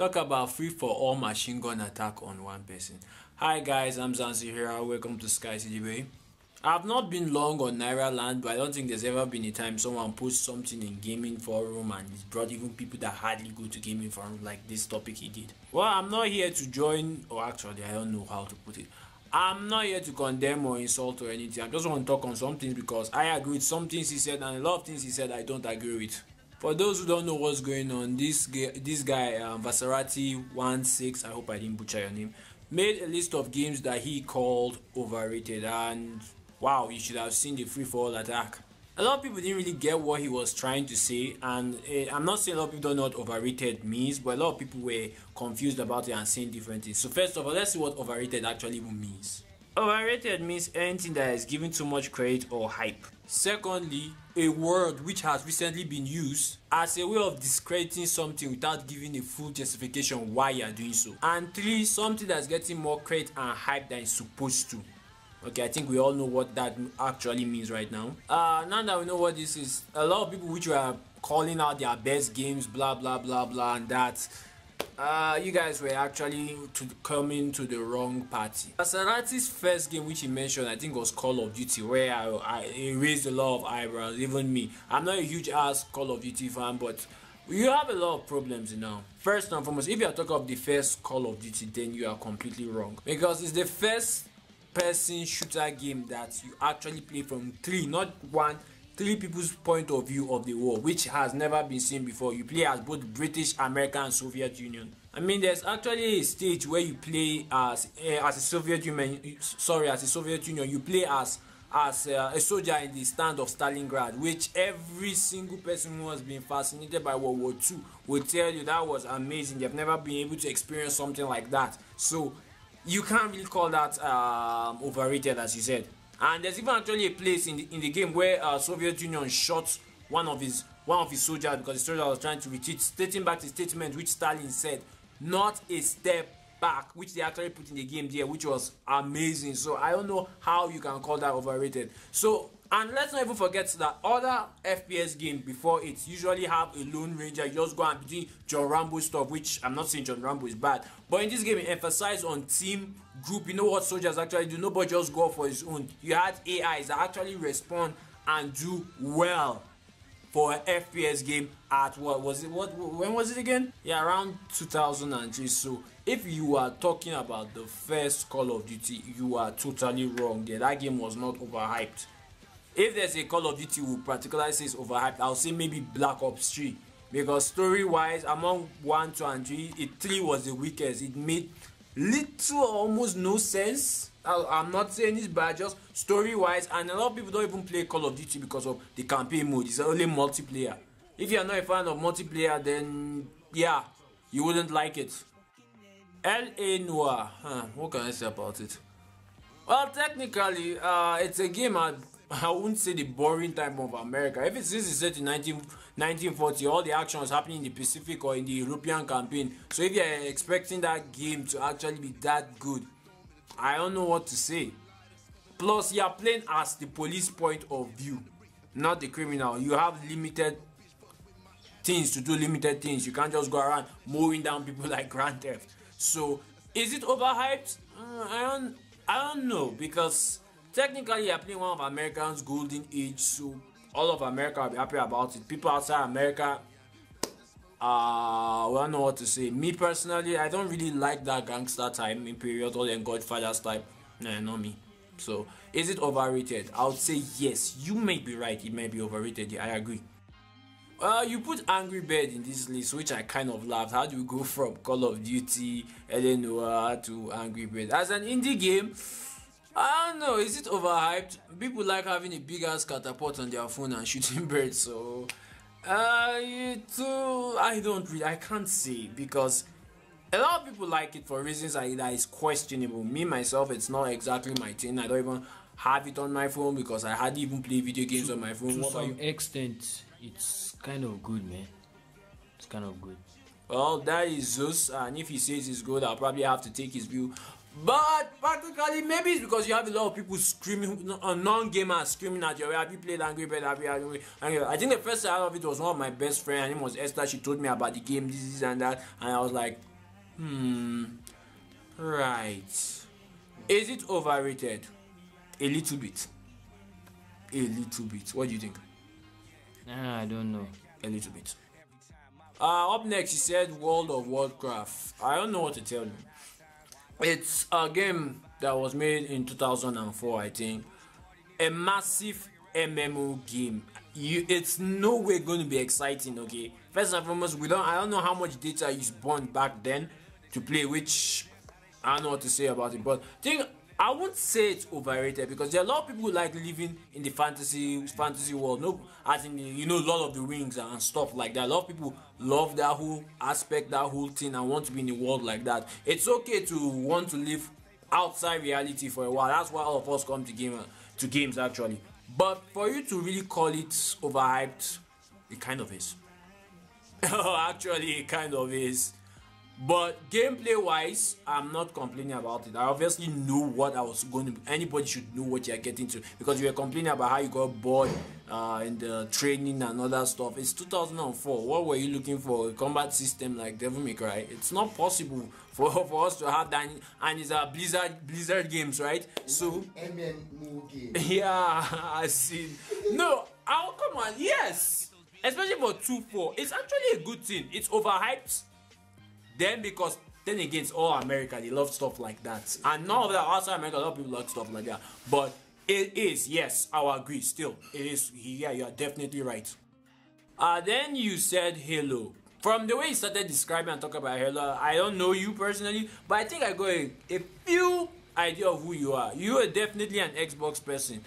talk about free for all machine gun attack on one person. Hi guys, I'm Zanzi here. Welcome to Sky CDB. I've not been long on Nairaland, but I don't think there's ever been a time someone posts something in gaming forum and it's brought even people that hardly go to gaming forum like this topic he did. Well, I'm not here to join, or actually I don't know how to put it. I'm not here to condemn or insult or anything. I just want to talk on some things because I agree with some things he said and a lot of things he said I don't agree with. For those who don't know what's going on, this guy vasaritti16, I hope I didn't butcher your name, made a list of games that he called overrated, and wow, you should have seen the free-for-all attack. A lot of people didn't really get what he was trying to say, and I'm not saying a lot of people don't know what overrated means, but a lot of people were confused about it and saying different things. So first of all, let's see what overrated actually even means. Overrated means anything that is given too much credit or hype. Secondly, a word which has recently been used as a way of discrediting something without giving a full justification why you are doing so. And three, something that's getting more credit and hype than it's supposed to. Okay, I think we all know what that actually means right now. Now that we know what this is, a lot of people which were calling out their best games, blah blah blah blah, and that you guys were actually coming to the wrong party. Vasaritti's first game which he mentioned, I think, was Call of Duty, where I raised a lot of eyebrows, even me. I'm not a huge ass Call of Duty fan, but you have a lot of problems now. First and foremost, if you are talking of the first Call of Duty, then you are completely wrong, because it's the first person shooter game that you actually play from three people's point of view of the war, which has never been seen before. You play as both British, American, and Soviet Union. I mean, there's actually a stage where you play as a Soviet Union. You play as a soldier in the stand of Stalingrad, which every single person who has been fascinated by World War II will tell you that was amazing. They've never been able to experience something like that. So you can't really call that overrated, as you said. And there's even actually a place in the game where Soviet Union shot one of his soldiers because the soldier was trying to retreat, stating back the statement which Stalin said, "Not a step back," which they actually put in the game there, which was amazing. So I don't know how you can call that overrated. So, and let's not even forget that other FPS games before it usually have a lone ranger. You just go and do John Rambo stuff, which I'm not saying John Rambo is bad, but in this game it emphasized on team, group. You know what soldiers actually do? Nobody just go for his own. You had AIs that actually respond and do well for an FPS game at when was it again? Yeah, around 2003. So if you are talking about the first Call of Duty, you are totally wrong there. That game was not overhyped. If there's a Call of Duty who particularly says overhyped, I'll say maybe Black Ops 3, because story wise, among 1, 2 and 3, 3 was the weakest. It made little or almost no sense. I'm not saying this, but just story wise, and a lot of people don't even play Call of Duty because of the campaign mode. It's only multiplayer. If you're not a fan of multiplayer, then yeah, you wouldn't like it. LA Noire, what can I say about it? Well, technically it's a game I wouldn't say the boring time of America. If since it's set in 1940, all the action was happening in the Pacific or in the European campaign. So if you're expecting that game to actually be that good, I don't know what to say. Plus, you're playing as the police point of view, not the criminal. You have limited things to do, limited things. You can't just go around mowing down people like Grand Theft. So, is it overhyped? I don't know, because technically you're playing one of America's golden age, so all of America will be happy about it. People outside America, I don't know what to say. Me personally, I don't really like that gangster time in period or then Godfather's type. Nah, not me. So, is it overrated? I would say yes. You may be right, it may be overrated. Yeah, I agree. You put Angry Bird in this list, which I kind of laughed. How do you go from Call of Duty, Noire to Angry Bird? As an indie game, I don't know, is it overhyped? People like having a big ass catapult on their phone and shooting birds, so I can't say, because a lot of people like it for reasons that is questionable. Me myself, it's not exactly my thing. I don't even have it on my phone because I hardly even play video games on my phone. To some extent, it's kind of good, man. It's kind of good. Well, that is Zeus, and if he says it's good, I'll probably have to take his view. But practically, maybe it's because you have a lot of people screaming, non-gamers screaming at you. Have you played Angry Bird? I think the first time of it was one of my best friends. Her name was Esther. She told me about the game, this and that, and I was like, Right. Is it overrated? A little bit. A little bit. What do you think? I don't know. A little bit. Up next, he said World of Warcraft. I don't know what to tell you. It's a game that was made in 2004, I think. A massive MMO game. It's no way going to be exciting, okay? First and foremost, I don't know how much data is burned back then to play, which I don't know what to say about it. But I won't say it's overrated because there are a lot of people who like living in the fantasy world. No, as in Lord of the Rings and stuff like that. A lot of people love that whole aspect, that whole thing, and want to be in a world like that. It's okay to want to live outside reality for a while. That's why all of us come to games actually. But for you to really call it overhyped, it kind of is. Actually, it kind of is. But gameplay wise, I'm not complaining about it. I obviously know what I was going to. Anybody should know what you're getting to, because you were complaining about how you got bored in the training and other stuff. It's 2004. What were you looking for? A combat system like Devil May Cry? It's not possible for us to have that, and it's a Blizzard games, right? So yeah, I see. No, oh come on, yes, especially for 2-4. It's actually a good thing. It's overhyped. Then because then again, it's all America, they love stuff like that, and none of that outside America, a lot of people like stuff like that. But it is, yes, I will agree. Still, it is. Yeah, you are definitely right. Then you said Halo. From the way you started describing and talking about Halo, I don't know you personally, but I think I got a few idea of who you are. You are definitely an Xbox person.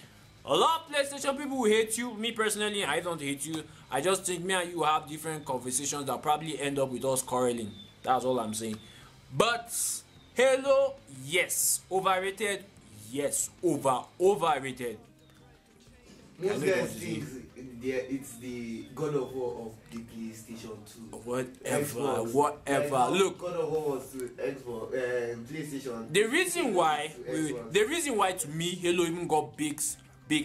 A lot of PlayStation people will hate you. Me personally, I don't hate you. I just think me and you have different conversations that probably end up with us quarreling. That's all I'm saying. But Halo, yes. Overrated, yes. Overrated. Most guys think it's the God of War of the PlayStation 2. Whatever. Look, God of War was to Xbox, PlayStation. The reason why to me Halo even got big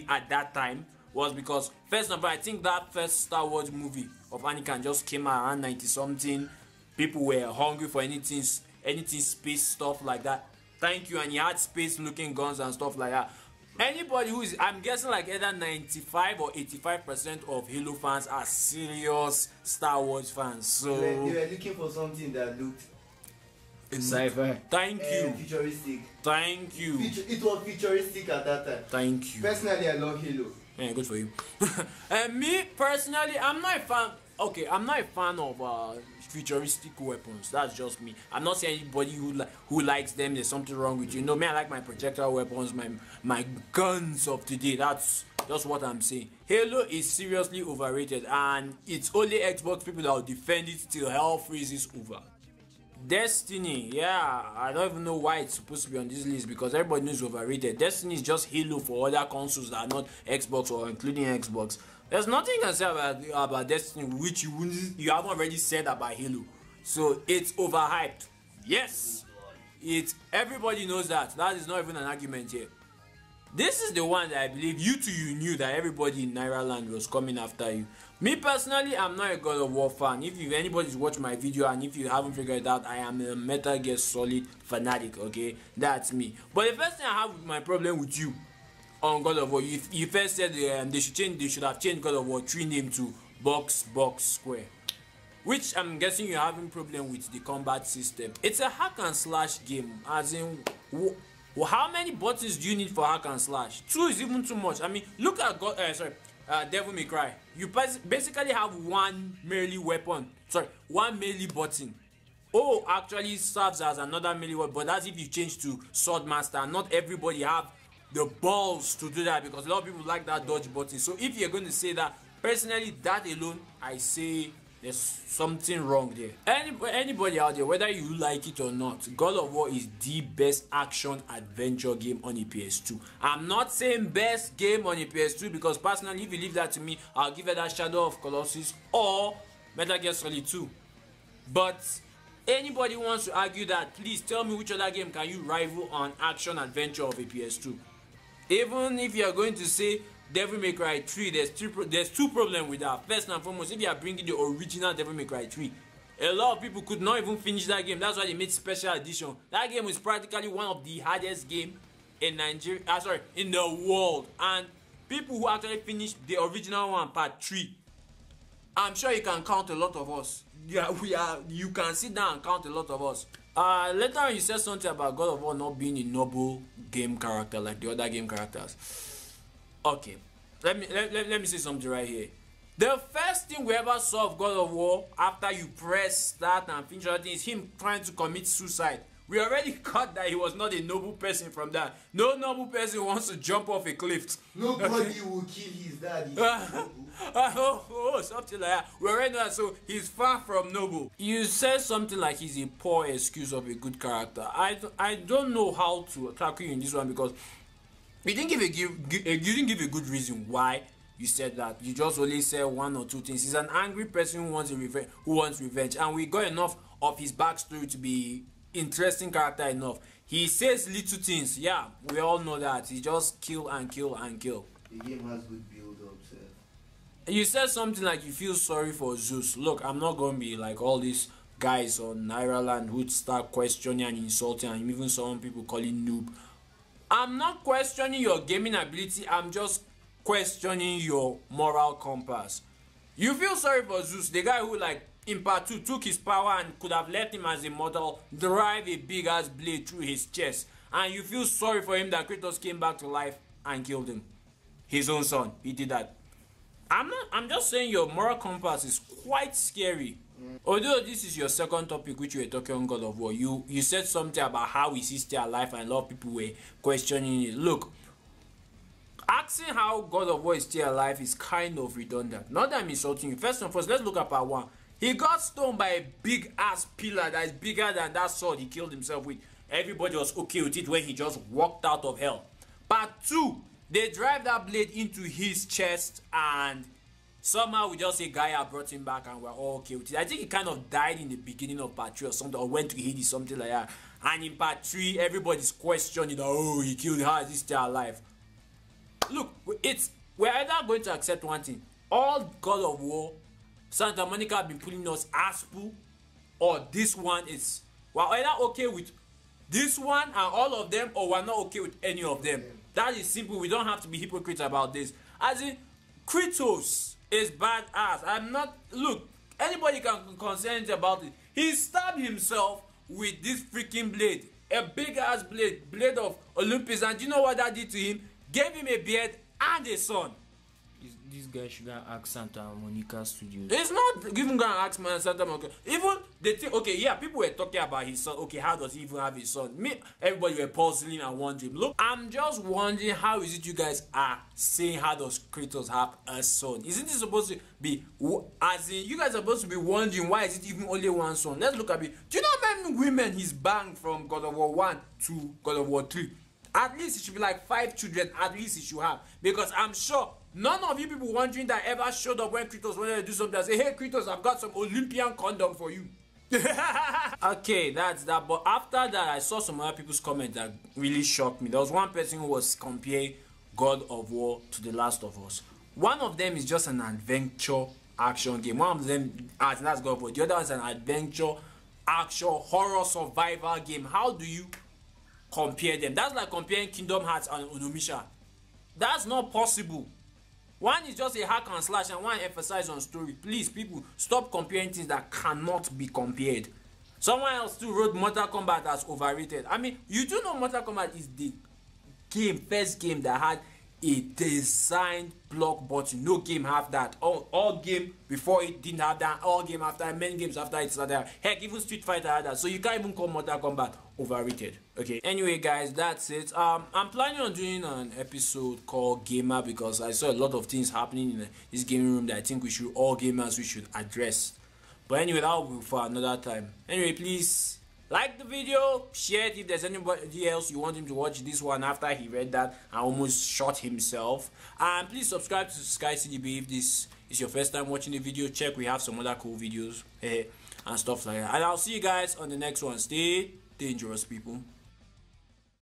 at that time was because first of all, I think that first Star Wars movie of Anakin just came out around 90 something. People were hungry for anything space stuff like that. Thank you. And you had space looking guns and stuff like that. Anybody who is, I'm guessing like either 95 or 85% of Halo fans are serious Star Wars fans. So they were looking for something that looked sci-fi. Thank you. Futuristic. Thank you. It was futuristic at that time. Thank you. Personally, I love Halo. Yeah, good for you. And me personally, I'm not a fan. Okay, I'm not a fan of futuristic weapons. That's just me. I'm not saying anybody who likes them, there's something wrong with you. No, me, I like my projectile weapons, my guns of today. That's just what I'm saying. Halo is seriously overrated, and it's only Xbox people that will defend it till hell freezes over. Destiny, yeah, I don't even know why it's supposed to be on this list, because everybody knows overrated. Destiny is just Halo for other consoles that are not Xbox or including Xbox. There's nothing you can say about Destiny which you haven't already said about Halo. So it's overhyped. Yes, everybody knows that. That is not even an argument here. This is the one that I believe you knew that everybody in Nairaland was coming after you. Me personally, I'm not a God of War fan. If anybody's watched my video and if you haven't figured it out, I am a Metal Gear Solid fanatic, okay? That's me. But the first thing I have with my problem with you on God of War, you first said they should have changed God of War 3 name to Box Square. Which I'm guessing you're having problem with the combat system. It's a hack and slash game, as in how many buttons do you need for hack and slash? 2 is even too much. I mean, look at Devil May Cry. You basically have one melee weapon. One melee button. Oh, actually serves as another melee weapon, but that's if you change to Swordmaster. Not everybody have the balls to do that, because a lot of people like that dodge button. So if you're going to say that, personally, that alone, I say there's something wrong there. Anybody out there, whether you like it or not, God of War is the best action adventure game on a PS2. I'm not saying best game on a PS2, because personally, if you leave that to me, I'll give it that Shadow of Colossus or Metal Gear Solid 2. But anybody wants to argue that, please tell me which other game can you rival on action adventure of a PS2. Even if you are going to say Devil May Cry 3, there's two problems with that. First and foremost, if you are bringing the original Devil May Cry 3, A lot of people could not even finish that game. That's why they made special edition. That game is practically one of the hardest game in Nigeria. In the world. And people who actually finished the original one, part 3, I'm sure you can count a lot of us. Yeah, you can sit down and count a lot of us. Later on, you said something about God of War not being a noble game character like the other game characters. Okay, let me say something right here. The first thing we ever saw of God of War after you press start and finish everything is him trying to commit suicide. We already caught that he was not a noble person from that. No noble person wants to jump off a cliff. Nobody will kill his daddy. Something like that. We already know that, so he's far from noble. You said something like he's a poor excuse of a good character. I don't know how to tackle you in this one because you didn't give a good reason why you said that. You just only said one or two things. He's an angry person who wants revenge, and we got enough of his backstory to be interesting character enough. He says little things. Yeah, we all know that. He just kill and kill and kill. The game has good build-up, sir. You said something like you feel sorry for Zeus. Look, I'm not going to be like all these guys on Nairaland who start questioning and insulting, and even some people calling noob. I'm not questioning your gaming ability. I'm just questioning your moral compass. You feel sorry for Zeus, the guy who, like, in part 2 took his power and could have left him as a mortal drive a big ass blade through his chest, and you feel sorry for him that Kratos came back to life and killed him. His own son, he did that. I'm just saying your moral compass is quite scary. Although this is your second topic which you were talking on God of War, you said something about how is he still alive, and a lot of people were questioning it. Look, asking how God of War is still alive is kind of redundant. Not that I'm insulting you. First and foremost, let's look at part 1. He got stoned by a big ass pillar that is bigger than that sword he killed himself with. Everybody was okay with it when he just walked out of hell. Part 2, they drive that blade into his chest, and somehow we just say Gaia brought him back and we're all okay with it. I think he kind of died in the beginning of part 3 or something, or went to Hades, something like that. And in part 3, everybody's questioning, oh, he killed him, how is he still alive? Look, we're either going to accept one thing. All God of War, Santa Monica have been pulling us asshole, or this one is, we're either okay with this one and all of them, or we're not okay with any of them. That is simple. We don't have to be hypocrites about this. As in, Kratos is badass. I'm not, look, anybody can consent about it. He stabbed himself with this freaking blade, a big ass blade of Olympus, and do you know what that did to him? Gave him a beard and a son. This guy should go ask Santa Monica Studios. It's not even gonna ask man Santa Monica. Even they think, okay, yeah, people were talking about his son. Okay, how does he even have his son? Everybody were puzzling and wondering. Look, I'm just wondering, how is it you guys are saying how does Kratos have a son? Isn't it supposed to be, as in, you guys are supposed to be wondering why is it even only one son? Let's look at it. Do you know how many women he's banged from God of War 1 to God of War 3? At least it should be like 5 children. At least it should have, because I'm sure none of you people wondering that ever showed up when Kratos wanted to do something and say, hey Kratos, I've got some Olympian condom for you. Okay, that's that. But after that, I saw some other people's comments that really shocked me. There was one person who was comparing God of War to The Last of Us. One of them is just an adventure action game. One of them, that's God of War. The other is an adventure action horror survival game. How do you compare them? That's like comparing Kingdom Hearts and Onimusha. That's not possible. One is just a hack and slash, and one emphasizes on story. Please, people, stop comparing things that cannot be compared. Someone else too wrote Mortal Kombat as overrated. I mean, you do know Mortal Kombat is the first game that had a designed block button. No game have that. All game before it didn't have that. All game after, many games after it started. Heck, even Street Fighter had that. So you can't even call Mortal Kombat overrated. Okay. Anyway, guys, that's it. I'm planning on doing an episode called Gamer, because I saw a lot of things happening in this gaming room that I think we should, all gamers, we should address. But anyway, that will be for another time. Anyway, please like the video, share it if there's anybody else you want him to watch this one after he read that and almost shot himself. And please subscribe to Sky CDB if this is your first time watching the video. Check, we have some other cool videos and stuff like that. And I'll see you guys on the next one. Stay dangerous, people.